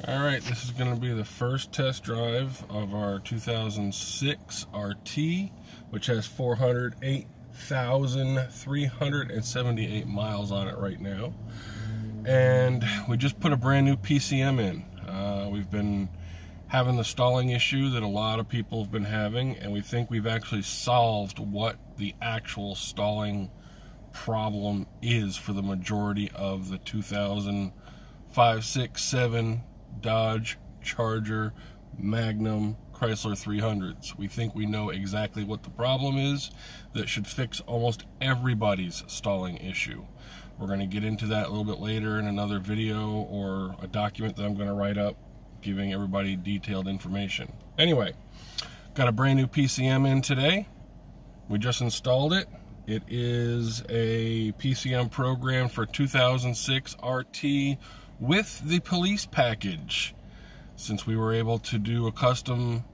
Alright, this is going to be the first test drive of our 2006 RT, which has 408,378 miles on it right now. And we just put a brand new PCM in. We've been having the stalling issue that a lot of people have been having, and we think we've actually solved what the actual stalling problem is for the majority of the 2005, 6, 7 Dodge, Charger, Magnum, Chrysler 300s. We think we know exactly what the problem is that should fix almost everybody's stalling issue. We're going to get into that a little bit later in another video or a document that I'm going to write up giving everybody detailed information. Anyway, got a brand new PCM in today. We just installed it. It is a PCM program for 2006 RT with the police package. Since we were able to do a custom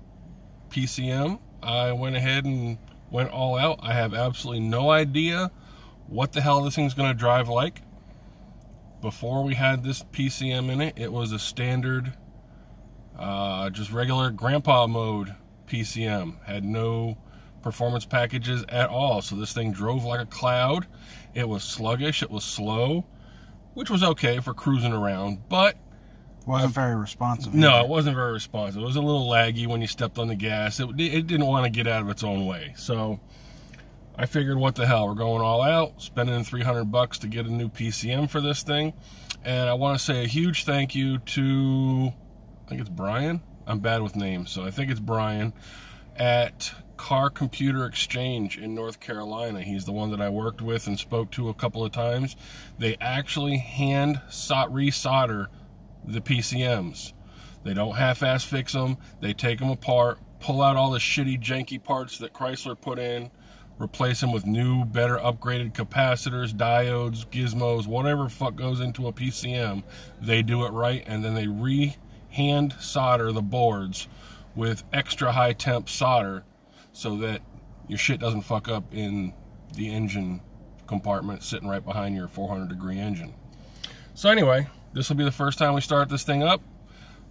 PCM, I went ahead and went all out. I have absolutely no idea what the hell this thing's going to drive like. Before we had this PCM in it, it was a standard, just regular grandpa mode PCM. Had no performance packages at all. So this thing drove like a cloud. It was sluggish, it was slow, which was okay for cruising around, but wasn't very responsive. No, it wasn't very responsive. It was a little laggy when you stepped on the gas. It didn't want to get out of its own way. So I figured, what the hell, we're going all out, spending $300 to get a new PCM for this thing. And I want to say a huge thank you to, I think it's Brian. I'm bad with names, so I think it's Brian at Car Computer Exchange in North Carolina. He's the one that I worked with and spoke to a couple of times. They actually hand resolder the PCMs. They don't half-ass fix them. They take them apart, pull out all the shitty janky parts that Chrysler put in, replace them with new, better upgraded capacitors, diodes, gizmos, whatever fuck goes into a PCM. They do it right, and then they hand solder the boards with extra high temp solder so that your shit doesn't fuck up in the engine compartment sitting right behind your 400-degree engine. So anyway, this will be the first time we start this thing up.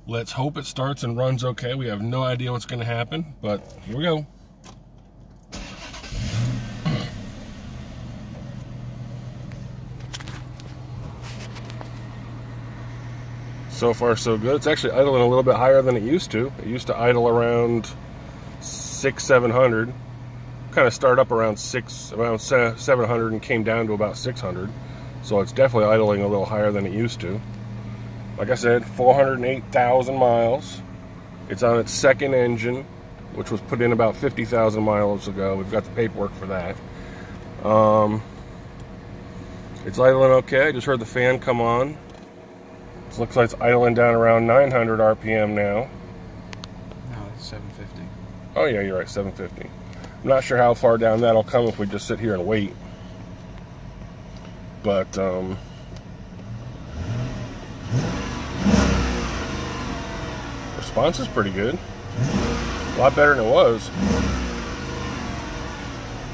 Let's hope it starts and runs okay. We have no idea what's going to happen, but here we go. So far so good. It's actually idling a little bit higher than it used to. It used to idle around 600-700. Kind of start up around 700 and came down to about 600. So it's definitely idling a little higher than it used to. Like I said, 408,000 miles. It's on its second engine, which was put in about 50,000 miles ago. We've got the paperwork for that. It's idling okay. I just heard the fan come on. It looks like it's idling down around 900 RPM now. No, it's 750. Oh yeah, you're right, 750. I'm not sure how far down that'll come if we just sit here and wait. But, response is pretty good. A lot better than it was.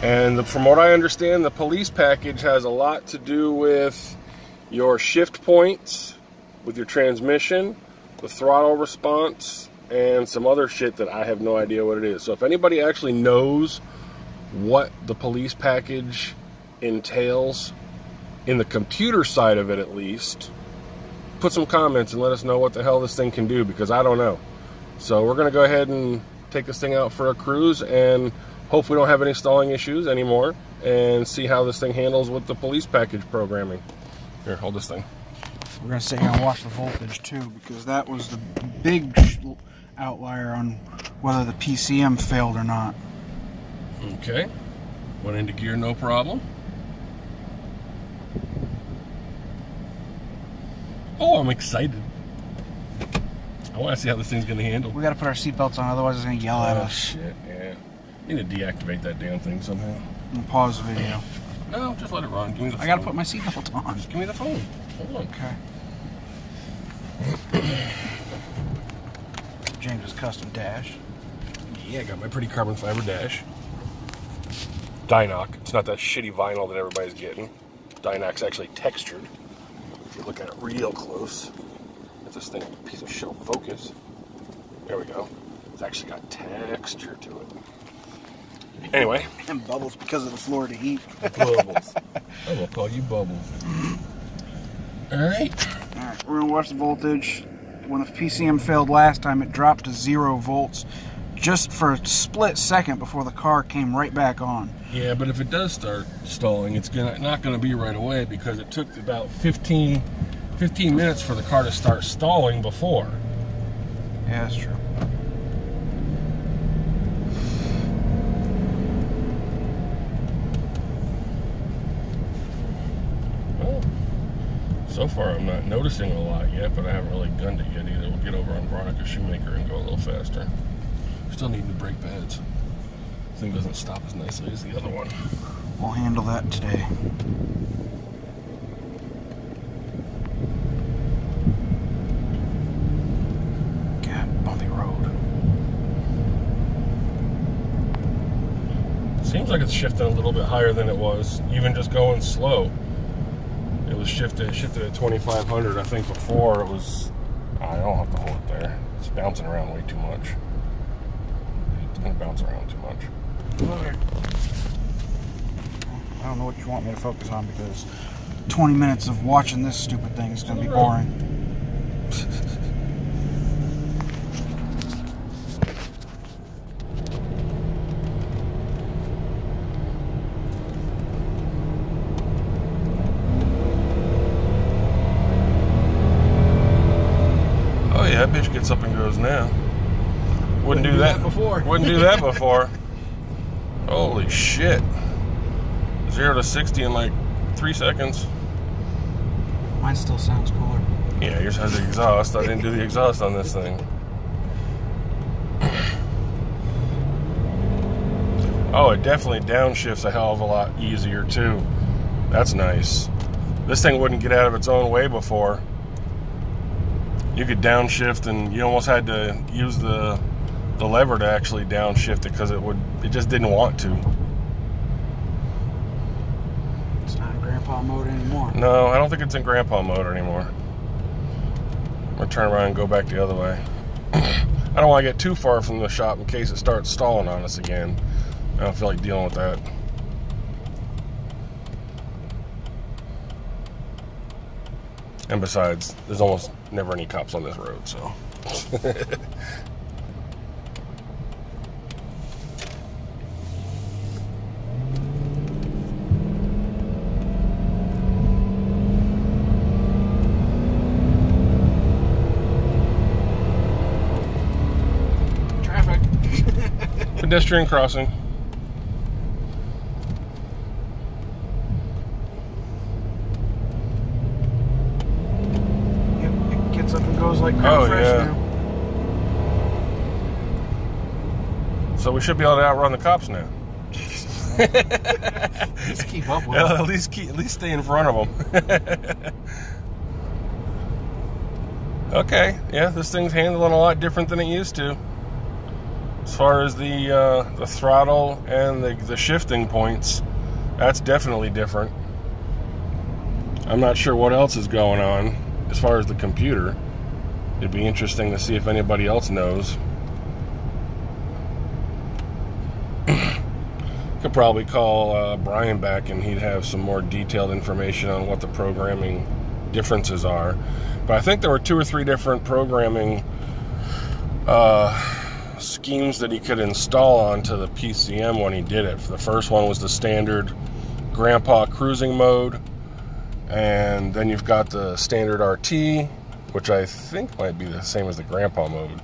And from what I understand, the police package has a lot to do with your shift points, with your transmission, the throttle response, and some other shit that I have no idea what it is. So if anybody actually knows what the police package entails, in the computer side of it at least, put some comments and let us know what the hell this thing can do, because I don't know. So we're going to go ahead and take this thing out for a cruise and hope we don't have any stalling issues anymore, and see how this thing handles with the police package programming. Here, hold this thing. We're going to sit here and watch the voltage too, because that was the big outlier on whether the PCM failed or not. Okay. Went into gear, no problem. Oh, I'm excited. I want to see how this thing's going to handle. We got to put our seatbelts on, otherwise it's going to yell at us. Shit, yeah. You need to deactivate that damn thing somehow. And pause the video. No, just let it run. Give me the phone. I got to put my seatbelt on. Just give me the phone. Hold on. Okay. James's custom dash. Yeah, I got my pretty carbon fiber dash. Dynoc. It's not that shitty vinyl that everybody's getting. Dynoc's actually textured. If you look at it real close, it's this thing, piece of shit will focus. There we go. It's actually got texture to it. Anyway. And bubbles because of the Florida heat. Bubbles. I will call you Bubbles. Alright. Alright, we're going to watch the voltage. When the PCM failed last time, it dropped to 0 volts just for a split second before the car came right back on. Yeah, but if it does start stalling, it's not going to be right away because it took about 15 minutes for the car to start stalling before. Yeah, that's true. Well, so far I'm not noticing a lot yet, but I haven't really gunned it yet either. We'll get over on Veronica Shoemaker and go a little faster. Still need new brake pads. This thing doesn't stop as nicely as the other one. We'll handle that today. God, bumpy road. Seems like it's shifting a little bit higher than it was, even just going slow. It was shifted at 2,500. I think before it was. I don't have to hold it there. It's bouncing around way too much. It's gonna bounce around too much. Okay. I don't know what you want me to focus on because 20 minutes of watching this stupid thing is going to be boring. Oh yeah, that bitch gets up and goes now. Wouldn't do that before. Wouldn't do that before. Holy shit. 0 to 60 in like 3 seconds. Mine still sounds cooler. Yeah, yours has the exhaust. I didn't do the exhaust on this thing. Oh, it definitely downshifts a hell of a lot easier too. That's nice. This thing wouldn't get out of its own way before. You could downshift and you almost had to use the lever to actually downshift it because it just didn't want to. It's not in grandpa mode anymore. No, I don't think it's in grandpa mode anymore. I'm gonna turn around and go back the other way. I don't want to get too far from the shop in case it starts stalling on us again. I don't feel like dealing with that. And besides, there's almost never any cops on this road, so. Traffic. Pedestrian crossing. It gets up and goes like crap fresh now. So we should be able to outrun the cops now. Just keep up with them. At least stay in front of them. Okay, yeah, this thing's handling a lot different than it used to. As far as the throttle and the shifting points, that's definitely different. I'm not sure what else is going on as far as the computer. It'd be interesting to see if anybody else knows. Could probably call Brian back and he'd have some more detailed information on what the programming differences are. But I think there were 2 or 3 different programming schemes that he could install onto the PCM when he did it. The first one was the standard grandpa cruising mode, and then you've got the standard RT, which I think might be the same as the grandpa mode.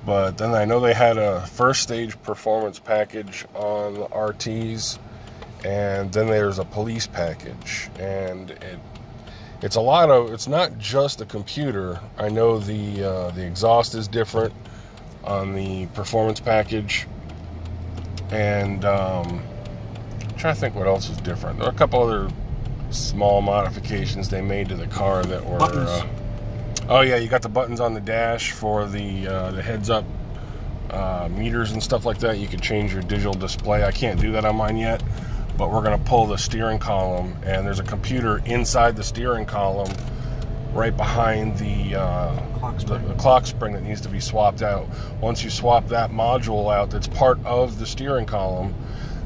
But then I know they had a first stage performance package on the RTs, and then there's a police package, and it's a lot of, it's not just the computer. I know the exhaust is different on the performance package, and I'm trying to think what else is different. There are a couple other small modifications they made to the car that were oh yeah, you got the buttons on the dash for the heads-up meters and stuff like that. You can change your digital display. I can't do that on mine yet, but we're going to pull the steering column, and there's a computer inside the steering column right behind the the clock spring that needs to be swapped out. Once you swap that module out that's part of the steering column,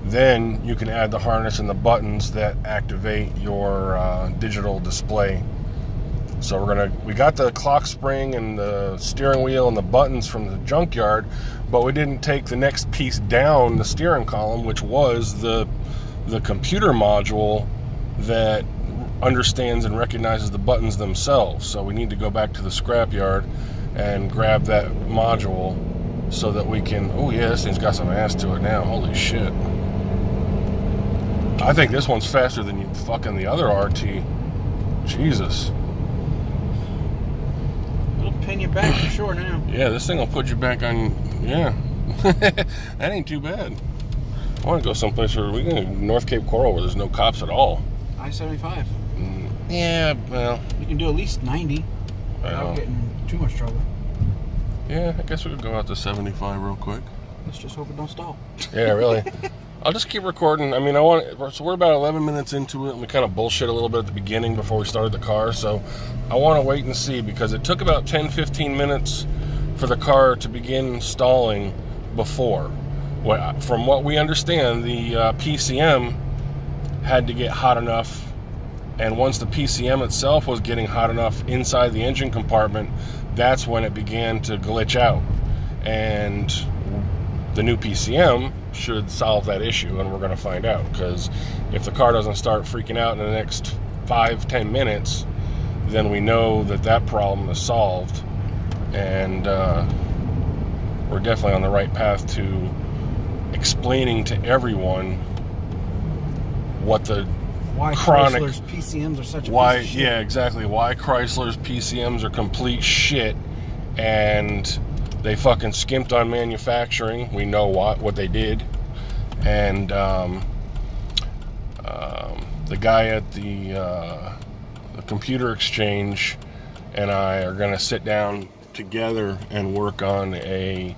then you can add the harness and the buttons that activate your digital display. So we got the clock spring and the steering wheel and the buttons from the junkyard, but we didn't take the next piece down the steering column, which was the computer module that understands and recognizes the buttons themselves. So we need to go back to the scrapyard and grab that module so that we can, oh yeah, this thing's got some ass to it now, holy shit. I think this one's faster than fucking the other RT. Jesus. It'll pin you back for sure now. Yeah, this thing will put you back on, yeah. That ain't too bad. I want to go someplace where we can go North Cape Coral where there's no cops at all. I-75. Yeah, well. You can do at least 90 without getting in too much trouble. Yeah, I guess we could go out to 75 real quick. Let's just hope it don't stall. Yeah, really. I'll just keep recording. I mean, so we're about 11 minutes into it, and we kind of bullshit a little bit at the beginning before we started the car, so I want to wait and see, because it took about 10-15 minutes for the car to begin stalling before. From what we understand, the PCM had to get hot enough, and once the PCM itself was getting hot enough inside the engine compartment, that's when it began to glitch out. And the new PCM should solve that issue, and we're going to find out, because if the car doesn't start freaking out in the next 5-10 minutes, then we know that problem is solved, and we're definitely on the right path to explaining to everyone what the why chronic Chrysler's PCMs are such a why piece of shit. Yeah, exactly, why Chrysler's PCMs are complete shit, and they fucking skimped on manufacturing. We know what they did, and the guy at the computer exchange and I are going to sit down together and work on probably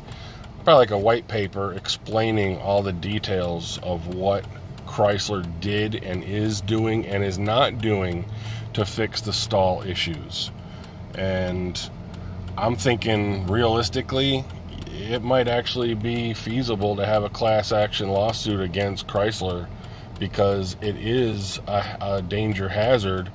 like a white paper explaining all the details of what Chrysler did and is doing and is not doing to fix the stall issues. And I'm thinking realistically, it might actually be feasible to have a class action lawsuit against Chrysler, because it is a danger hazard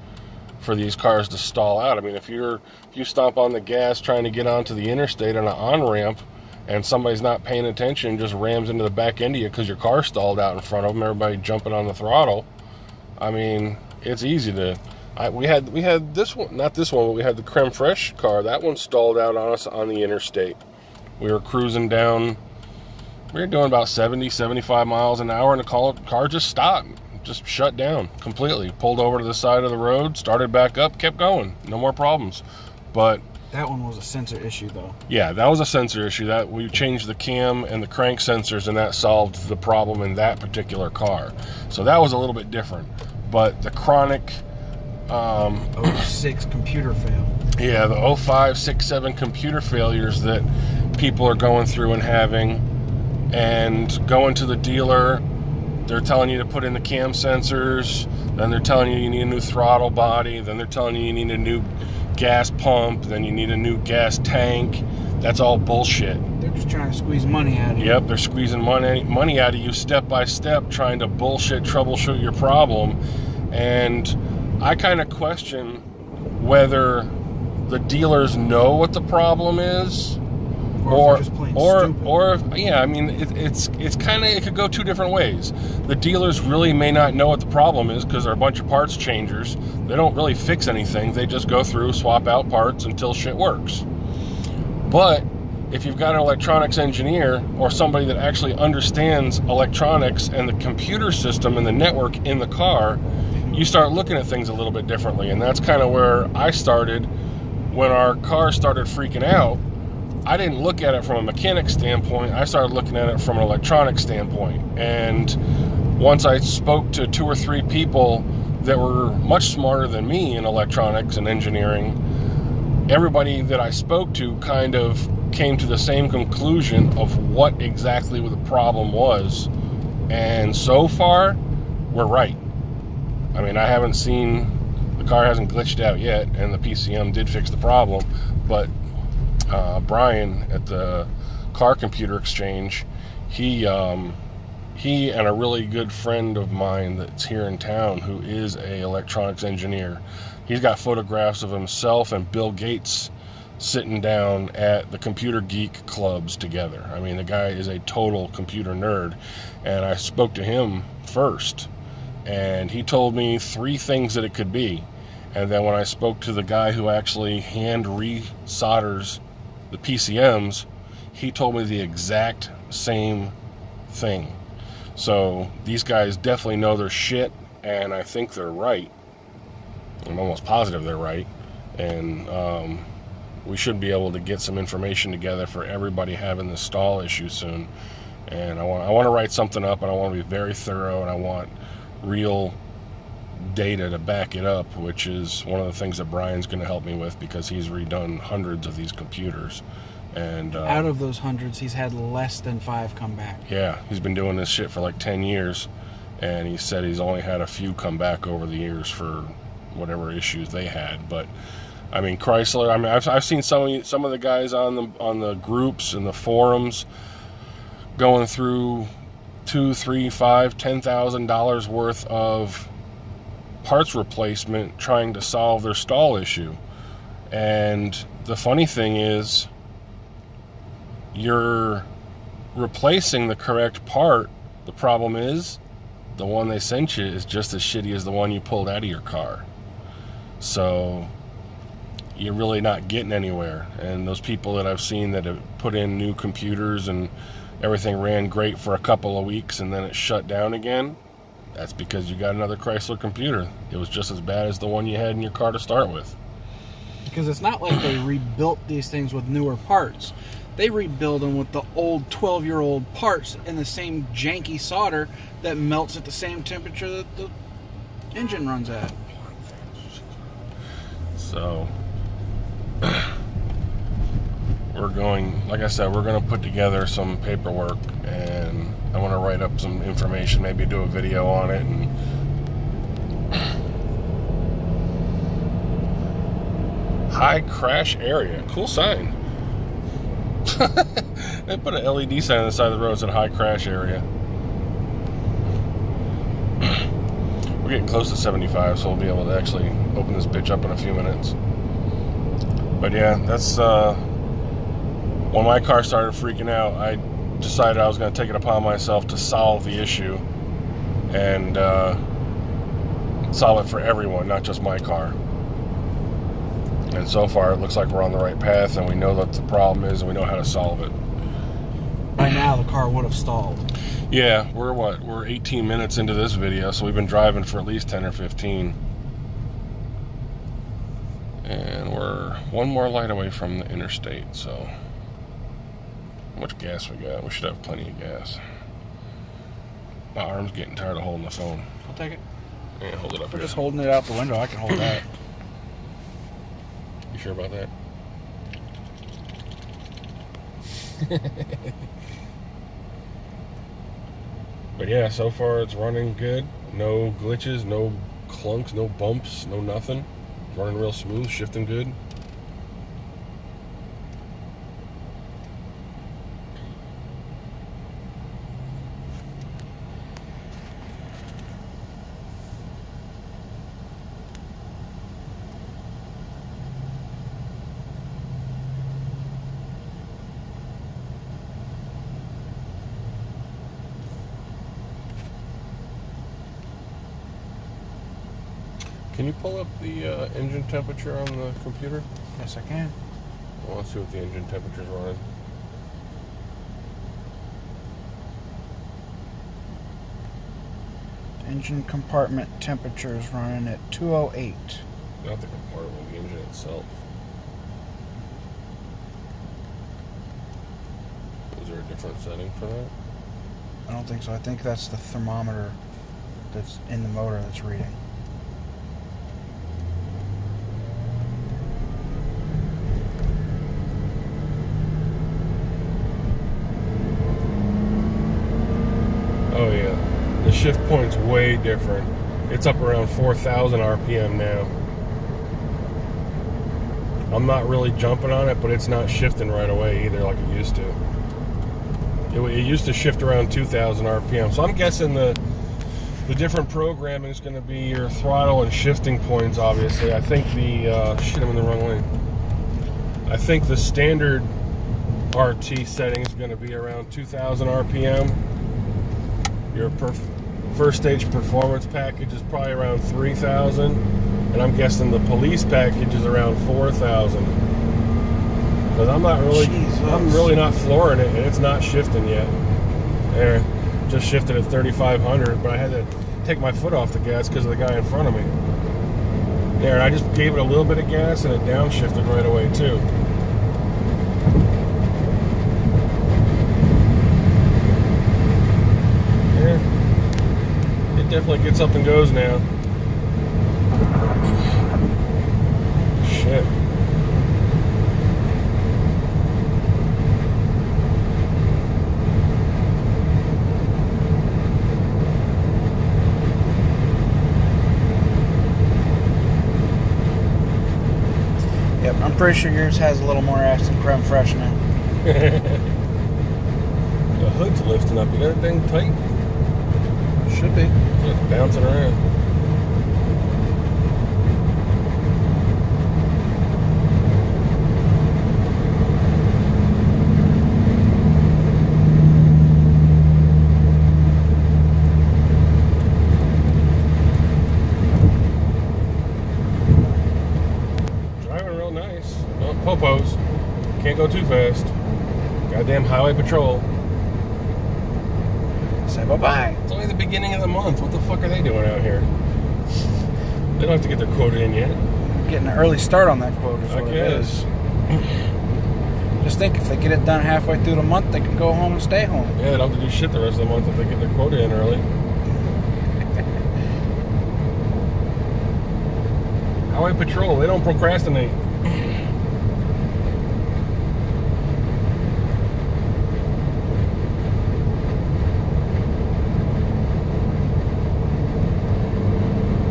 for these cars to stall out. I mean, if you stomp on the gas trying to get onto the interstate on an on-ramp, and somebody's not paying attention, just rams into the back end of you because your car stalled out in front of them, everybody jumping on the throttle. I mean, it's easy to... We had this one, not this one, but we had the Creme Fraiche car. That one stalled out on us on the interstate. We were cruising down, we were doing about 70, 75 miles an hour, and the car just stopped, just shut down completely. Pulled over to the side of the road, started back up, kept going. No more problems. But that one was a sensor issue, though. Yeah, that was a sensor issue. That we changed the cam and the crank sensors, and that solved the problem in that particular car. So that was a little bit different. But the chronic 06 computer fail. Yeah, the 05, 6, 7 computer failures that people are going through and having, and going to the dealer, they're telling you to put in the cam sensors, then they're telling you need a new throttle body, then they're telling you need a new gas pump, then you need a new gas tank. That's all bullshit. They're just trying to squeeze money out of you. Yep, they're squeezing money out of you step by step, trying to troubleshoot your problem. And I kind of question whether the dealers know what the problem is, or yeah, I mean, it's kind of, it could go two different ways. The dealers really may not know what the problem is because they're a bunch of parts changers. They don't really fix anything. They just go through, swap out parts until shit works. But if you've got an electronics engineer or somebody that actually understands electronics and the computer system and the network in the car, you start looking at things a little bit differently. And that's kind of where I started when our car started freaking out. I didn't look at it from a mechanic standpoint. I started looking at it from an electronic standpoint. And once I spoke to 2 or 3 people that were much smarter than me in electronics and engineering, everybody that I spoke to kind of came to the same conclusion of what exactly the problem was. And so far, we're right. I mean, I haven't seen, the car hasn't glitched out yet, and the PCM did fix the problem, but Brian at the Car Computer Exchange, he and a really good friend of mine that's here in town who is a electronics engineer, he's got photographs of himself and Bill Gates sitting down at the computer geek clubs together. I mean, the guy is a total computer nerd, and I spoke to him first, and he told me 3 things that it could be. And then when I spoke to the guy who actually hand resolders the PCMs, he told me the exact same thing. So these guys definitely know their shit, and I think they're right. I'm almost positive they're right. And we should be able to get some information together for everybody having this stall issue soon. And I want to write something up, and I want to be very thorough, and I want real data to back it up, which is one of the things that Brian's going to help me with, because he's redone hundreds of these computers. And out of those hundreds, he's had less than 5 come back. Yeah, he's been doing this shit for like 10 years, and he said he's only had a few come back over the years for whatever issues they had. But I mean, Chrysler, I mean, I've seen some of the guys on the groups and the forums going through $2,000, $3,000, $5,000, $10,000 worth of parts replacement trying to solve their stall issue. And the funny thing is, you're replacing the correct part. The problem is, the one they sent you is just as shitty as the one you pulled out of your car. So you're really not getting anywhere. And those people that I've seen that have put in new computers and everything ran great for a couple of weeks and then it shut down again, that's because you got another Chrysler computer. It was just as bad as the one you had in your car to start with. Because it's not like they rebuilt these things with newer parts. They rebuild them with the old 12-year-old parts and the same janky solder that melts at the same temperature that the engine runs at. So we're going, like I said, we're going to put together some paperwork, and I want to write up some information, maybe do a video on it. And high crash area, cool sign. They put an LED sign on the side of the road that said high crash area. We're getting close to 75, so we'll be able to actually open this bitch up in a few minutes. But yeah, that's when my car started freaking out, I decided I was going to take it upon myself to solve the issue and solve it for everyone, not just my car. And so far, it looks like we're on the right path, and we know what the problem is, and we know how to solve it. By now, the car would have stalled. Yeah, we're 18 minutes into this video, so we've been driving for at least 10 or 15. And we're one more light away from the interstate, so how much gas we got? We should have plenty of gas. My arm's getting tired of holding the phone. I'll take it. Yeah, hold it up. If we're just holding it out the window, I can hold that. You sure about that? But yeah, so far it's running good. No glitches, no clunks, no bumps, no nothing. It's running real smooth, shifting good. Can you pull up the engine temperature on the computer? Yes, I can. I want to see what the engine temperature is running. Engine compartment temperature is running at 208. Not the compartment, the engine itself. Is there a different setting for that? I don't think so. I think that's the thermometer that's in the motor that's reading. Oh yeah, the shift point's way different. It's up around 4,000 RPM now I'm not really jumping on it, but it's not shifting right away either like it used to. It used to shift around 2,000 RPM. So I'm guessing the different programming is going to be your throttle and shifting points, obviously. I think the... shit, I'm in the wrong lane. I think the standard RT setting is going to be around 2,000 RPM. Your first stage performance package is probably around 3,000. And I'm guessing the police package is around 4,000. Because I'm really not flooring it, and it's not shifting yet. There, just shifted at 3,500, but I had to take my foot off the gas because of the guy in front of me. There, I just gave it a little bit of gas, and it downshifted right away too. Yeah, it definitely gets up and goes now. Shit. Yep, I'm pretty sure yours has a little more ass than creme fraiche now. The hood's lifting up. You got that thing tight? Should be. It's bouncing around. Popos. Can't go too fast. Goddamn highway patrol. Say bye-bye. It's only the beginning of the month. What the fuck are they doing out here? They don't have to get their quota in yet. Getting an early start on that quote is what I it guess. is. Just think, if they get it done halfway through the month, they can go home and stay home. Yeah, they don't have to do shit the rest of the month if they get their quota in early. Highway patrol, they don't procrastinate.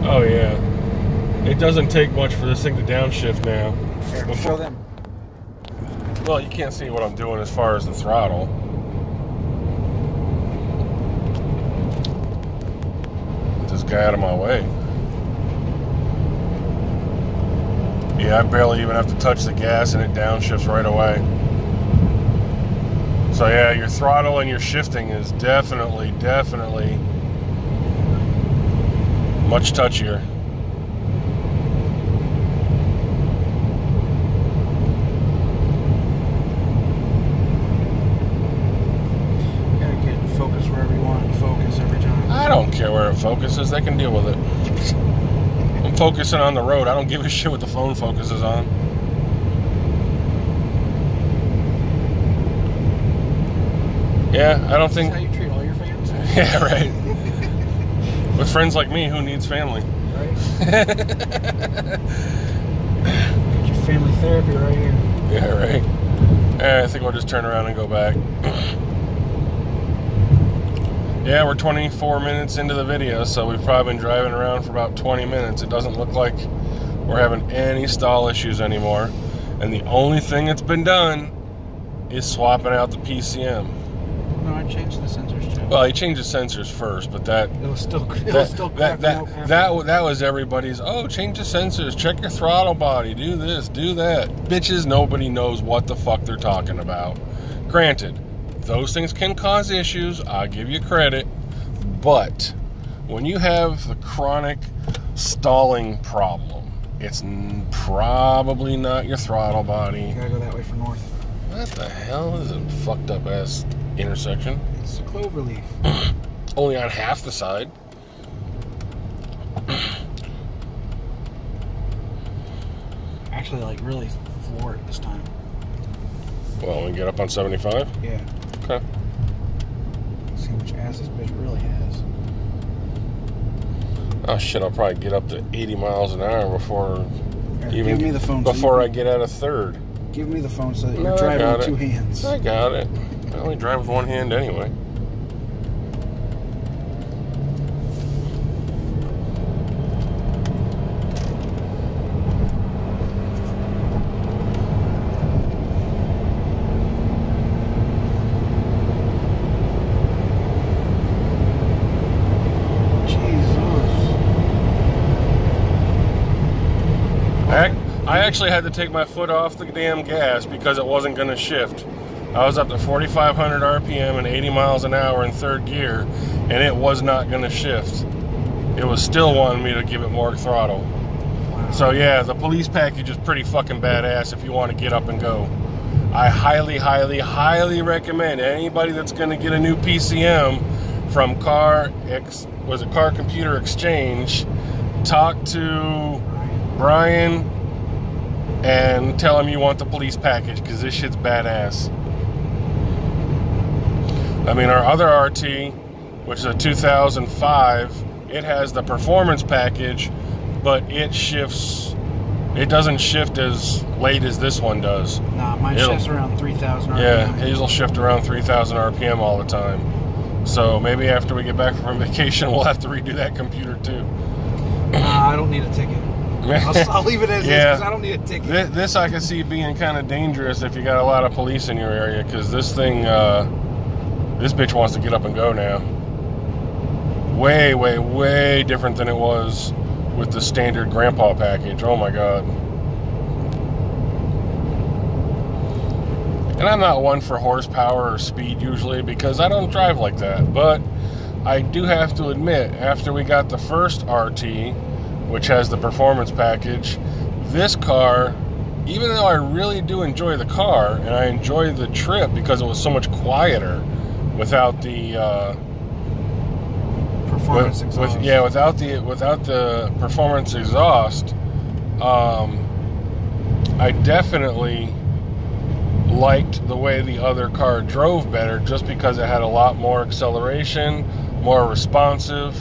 Oh yeah, it doesn't take much for this thing to downshift now. Here, show them. Well, you can't see what I'm doing as far as the throttle. Get this guy out of my way. Yeah, I barely even have to touch the gas and it downshifts right away. So yeah, your throttle and your shifting is definitely much touchier. Gotta get in focus wherever you want to focus every time. I don't care where it focuses, they can deal with it. I'm focusing on the road, I don't give a shit what the phone focuses on. Yeah, I don't think... That's how you treat all your fans? Yeah, right. With friends like me, who needs family? Right. Get your family therapy right here. Yeah, right. I think we'll just turn around and go back. Yeah, we're 24 minutes into the video, so we've probably been driving around for about 20 minutes. It doesn't look like we're having any stall issues anymore. And the only thing that's been done is swapping out the PCM. No, I changed the sensors too. Well, he changed the sensors first, but that was everybody's. Oh, change the sensors, check your throttle body, do this, do that. Bitches, nobody knows what the fuck they're talking about. Granted, those things can cause issues. I'll give you credit, but when you have the chronic stalling problem, it's probably not your throttle body. You gotta go that way for north. What the hell is a fucked up ass intersection? It's a clover leaf. Only on half the side. Actually, like, really floored this time. Well, we get up on 75? Yeah. Okay. See how much ass this bitch really has. Oh shit, I'll probably get up to 80 miles an hour before Here, give me the phone before I get out of third. Give me the phone so that you're driving with two hands. I got it. I only drive with one hand anyway. actually had to take my foot off the damn gas because it wasn't going to shift. I was up to 4,500 RPM and 80 miles an hour in third gear, and it was not going to shift. It was still wanting me to give it more throttle. Wow. So yeah, the police package is pretty fucking badass if you want to get up and go. I highly, highly, highly recommend anybody that's going to get a new PCM from Car Computer Exchange, talk to Brian and tell him you want the police package, because this shit's badass. I mean, our other RT, which is a 2005, it has the performance package, but it doesn't shift as late as this one does. Nah, mine shifts around 3,000 RPM. Yeah, his will shift around 3,000 RPM all the time. So maybe after we get back from vacation, we'll have to redo that computer too. Nah, I don't need a ticket. I'll leave it as is, because I don't need a ticket. This I can see being kind of dangerous if you got a lot of police in your area, because this thing, this bitch wants to get up and go now. Way, way, way different than it was with the standard grandpa package. Oh my god. And I'm not one for horsepower or speed usually, because I don't drive like that. But I do have to admit, after we got the first RT, which has the performance package, this car, even though I really do enjoy the car, and I enjoy the trip because it was so much quieter without the performance exhaust. Without the performance exhaust, I definitely liked the way the other car drove better, just because it had a lot more acceleration, more responsive.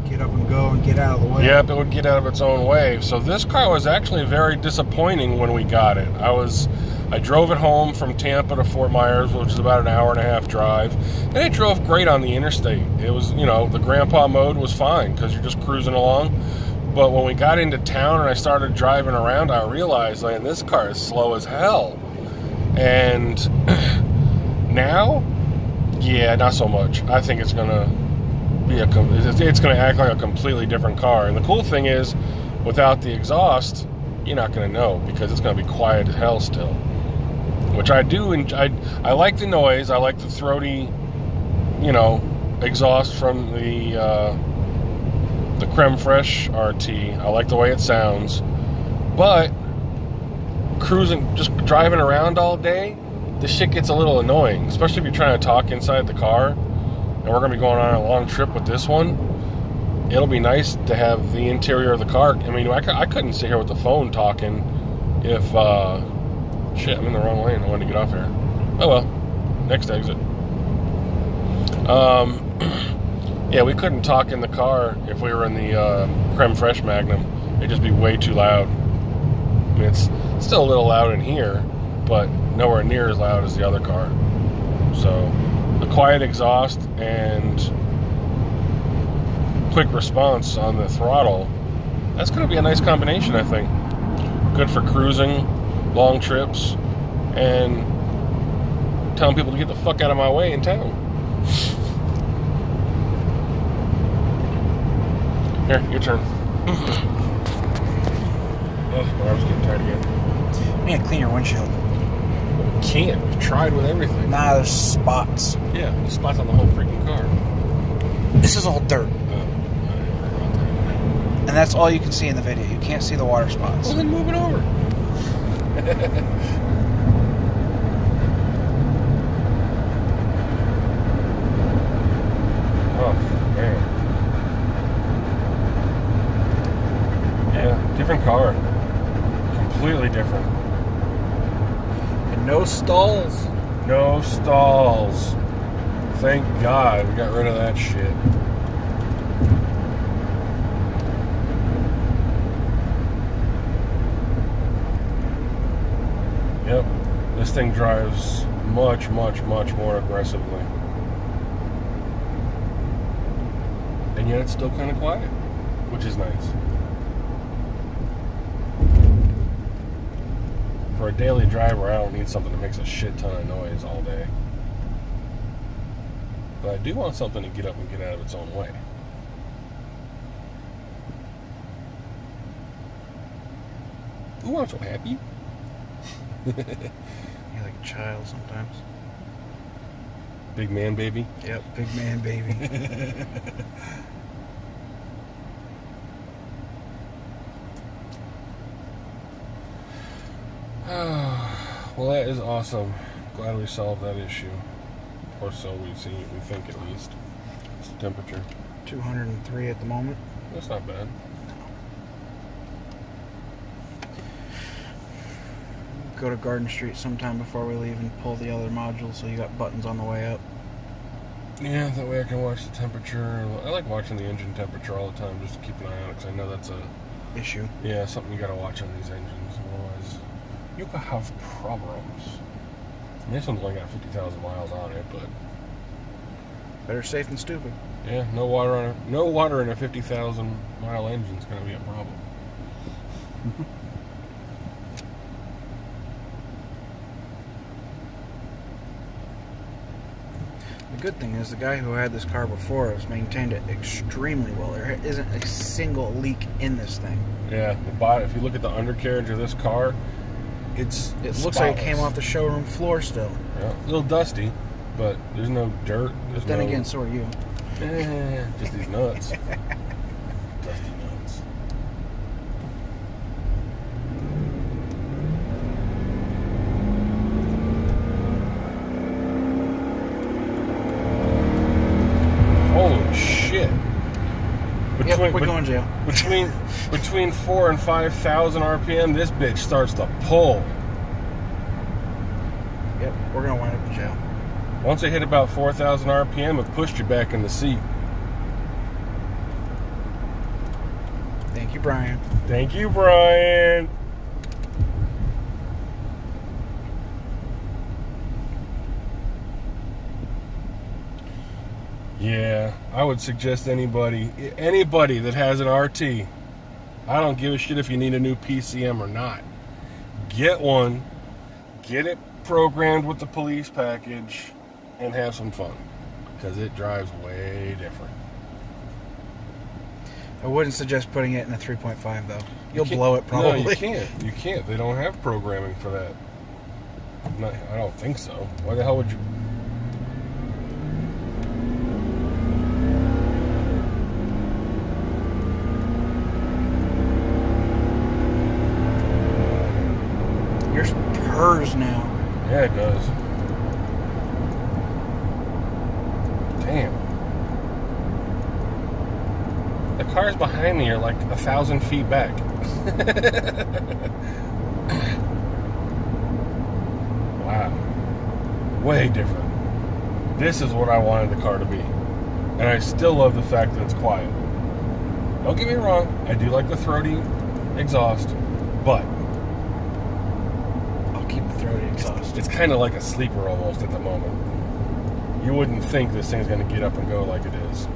Get up and go and get out of the way. Yep, it would get out of its own way. So this car was actually very disappointing when we got it. I drove it home from Tampa to Fort Myers, which is about an hour and a half drive, and it drove great on the interstate. It was, the grandpa mode was fine because you're just cruising along. But when we got into town and I started driving around, I realized, man, this car is slow as hell. And now, yeah, not so much. I think it's gonna be it's gonna act like a completely different car. And the cool thing is, without the exhaust, you're not gonna know, because it's gonna be quiet as hell still. Which I do. I like the noise. I like the throaty, exhaust from the Creme Fraiche RT. I like the way it sounds. But cruising, just driving around all day, this shit gets a little annoying, especially if you're trying to talk inside the car. And we're going to be going on a long trip with this one. It'll be nice to have the interior of the car. I mean, I couldn't sit here with the phone talking if, shit, I'm in the wrong lane. I wanted to get off here. Oh well, next exit. Yeah, we couldn't talk in the car if we were in the Creme Fraiche Magnum. It'd just be way too loud. I mean, it's still a little loud in here, but nowhere near as loud as the other car. So the quiet exhaust and quick response on the throttle, that's going to be a nice combination, I think. Good for cruising, long trips, and telling people to get the fuck out of my way in town. Here, your turn. Oh, my arm's getting tired again. You need to clean your windshield. Can't. We've tried with everything. Nah, there's spots. Yeah, there's spots on the whole freaking car. This is all dirt. And that's all you can see in the video. You can't see the water spots. Well, then move it over. Oh, man. Yeah, different car. Completely different. And no stalls. No stalls. Thank God we got rid of that shit. Yep, this thing drives much, much, much more aggressively. And yet it's still kind of quiet, which is nice. For a daily driver, I don't need something that makes a shit ton of noise all day. But I do want something to get up and get out of its own way. Ooh, I'm so happy. You're like a child sometimes. Big man baby. Yep, big man baby. Well, that is awesome. Glad we solved that issue. Or so we think at least. What's the temperature? 203 at the moment. That's not bad. Go to Garden Street sometime before we leave and pull the other module so you got buttons on the way up. Yeah, that way I can watch the temperature. I like watching the engine temperature all the time just to keep an eye on it, because I know that's a issue. Yeah, something you gotta watch on these engines, otherwise you could have problems. And this one's only got 50,000 miles on it, but better safe than stupid. yeah, no water in a 50,000 mile engine is gonna be a problem. The good thing is the guy who had this car before us maintained it extremely well. There isn't a single leak in this thing. Yeah, if you look at the undercarriage of this car, it looks like it came off the showroom floor still. Yeah, a little dusty, but there's no dirt. But then again, so are you. Just these nuts. Dusty nuts. Holy shit. We're going to jail. Between 4,000 and 5,000 RPM, this bitch starts to pull. Yep, we're going to wind up in jail. Once it hit about 4,000 RPM, it pushed you back in the seat. Thank you, Brian. Thank you, Brian. Yeah, I would suggest anybody that has an RT, I don't give a shit if you need a new PCM or not. Get one, get it programmed with the police package, and have some fun, because it drives way different. I wouldn't suggest putting it in a 3.5 though. You'll blow it probably. No, you can't. You can't. They don't have programming for that. No, I don't think so. Why the hell would you? Yours purrs now. Yeah, it does. Damn. The cars behind me are like 1,000 feet back. Wow. Way different. This is what I wanted the car to be. And I still love the fact that it's quiet. Don't get me wrong, I do like the throaty exhaust, but I'll keep the throaty exhaust. it's kind of like a sleeper almost at the moment. You wouldn't think this thing's going to get up and go like it is.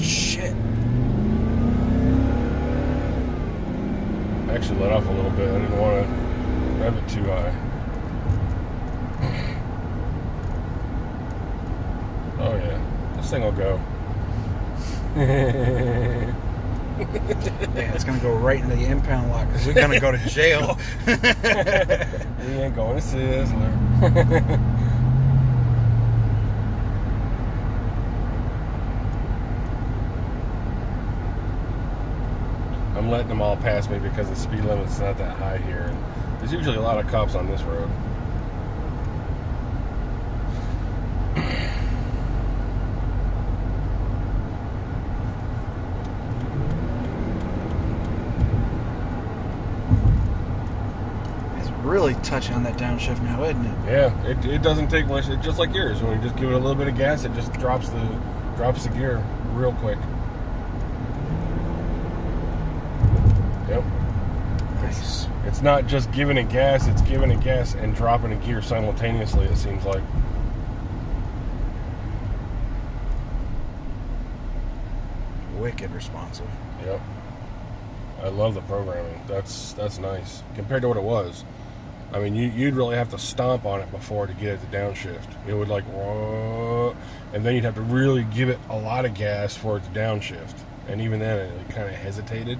Shit. I actually let off a little bit. I didn't want to rev it too high. Oh yeah, this thing will go. Yeah, it's gonna go right into the impound lot because we're gonna go to jail. We ain't going to Sizzler. I'm letting them all pass me because the speed limit's not that high here. There's usually a lot of cops on this road. It's really touching on that downshift now, isn't it? Yeah, it doesn't take much. It's just like yours. When you just give it a little bit of gas, it just drops the gear real quick. Yep. Nice. It's not just giving it gas, it's giving it gas and dropping a gear simultaneously, it seems like. wicked responsive. Yep. I love the programming. That's nice compared to what it was. I mean, you'd really have to stomp on it before to get it to downshift. It would like, whoa, and then you'd have to really give it a lot of gas for it to downshift. And even then, it kind of hesitated.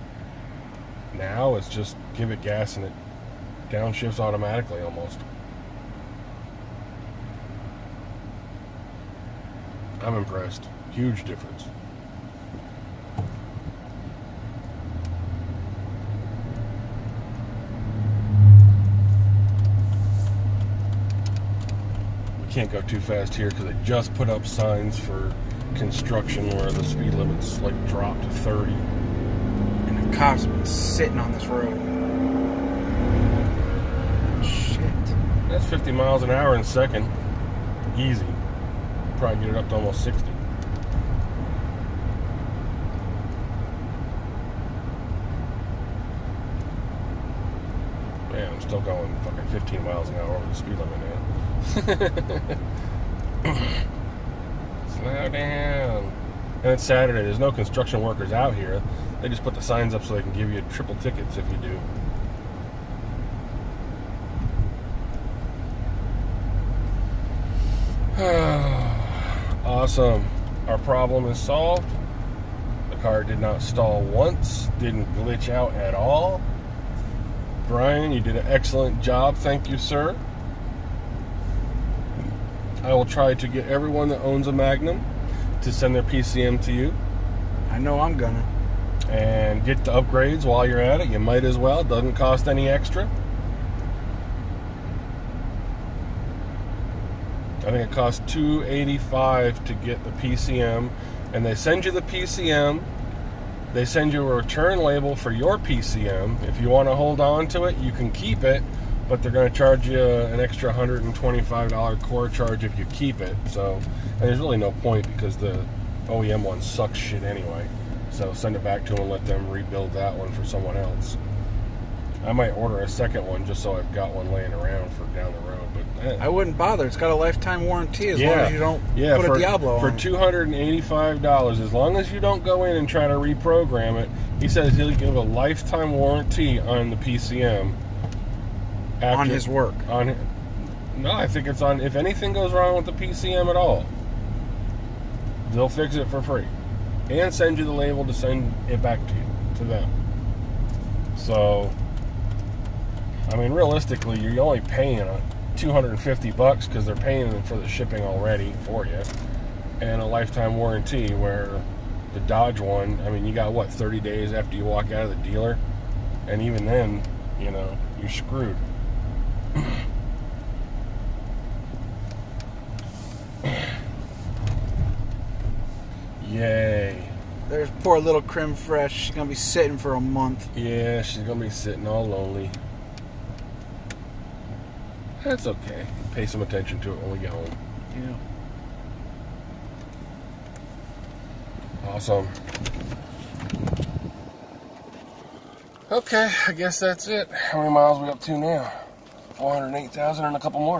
Now it's just give it gas and it downshifts automatically almost. I'm impressed. Huge difference. Can't go too fast here because they just put up signs for construction where the speed limit's like dropped to 30. And the cops have been sitting on this road. Shit. That's 50 miles an hour in second. Easy. Probably get it up to almost 60. Man, I'm still going fucking 15 miles an hour over the speed limit now. Slow down. And it's Saturday. There's no construction workers out here. They just put the signs up so they can give you triple tickets if you do. Awesome. Our problem is solved. The car did not stall once. Didn't glitch out at all. Brian, you did an excellent job. Thank you, sir. I will try to get everyone that owns a Magnum to send their PCM to you. I know I'm gonna. And get the upgrades while you're at it. You might as well. Doesn't cost any extra. I think it costs $285 to get the PCM. And they send you the PCM. They send you a return label for your PCM. If you want to hold on to it, you can keep it. But they're going to charge you an extra $125 core charge if you keep it. So, and there's really no point because the OEM one sucks shit anyway. So send it back to them and let them rebuild that one for someone else. I might order a second one just so I've got one laying around for down the road. But I wouldn't bother. It's got a lifetime warranty as long as you don't put a Diablo on. For $285, as long as you don't go in and try to reprogram it, he says he'll give a lifetime warranty on the PCM. On his work. No, I think it's on, if anything goes wrong with the PCM at all, they'll fix it for free. And send you the label to send it back to you, to them. So, I mean, realistically, you're only paying $250 because they're paying for the shipping already for you. And a lifetime warranty where the Dodge one, I mean, you got, what, 30 days after you walk out of the dealer? And even then, you know, you're screwed. Yay. There's poor little Creme Fraiche. She's going to be sitting for a month. Yeah, she's going to be sitting all lonely. That's okay. Pay some attention to it when we get home. Yeah. Awesome. Okay, I guess that's it. How many miles are we up to now? 408,000 and a couple more.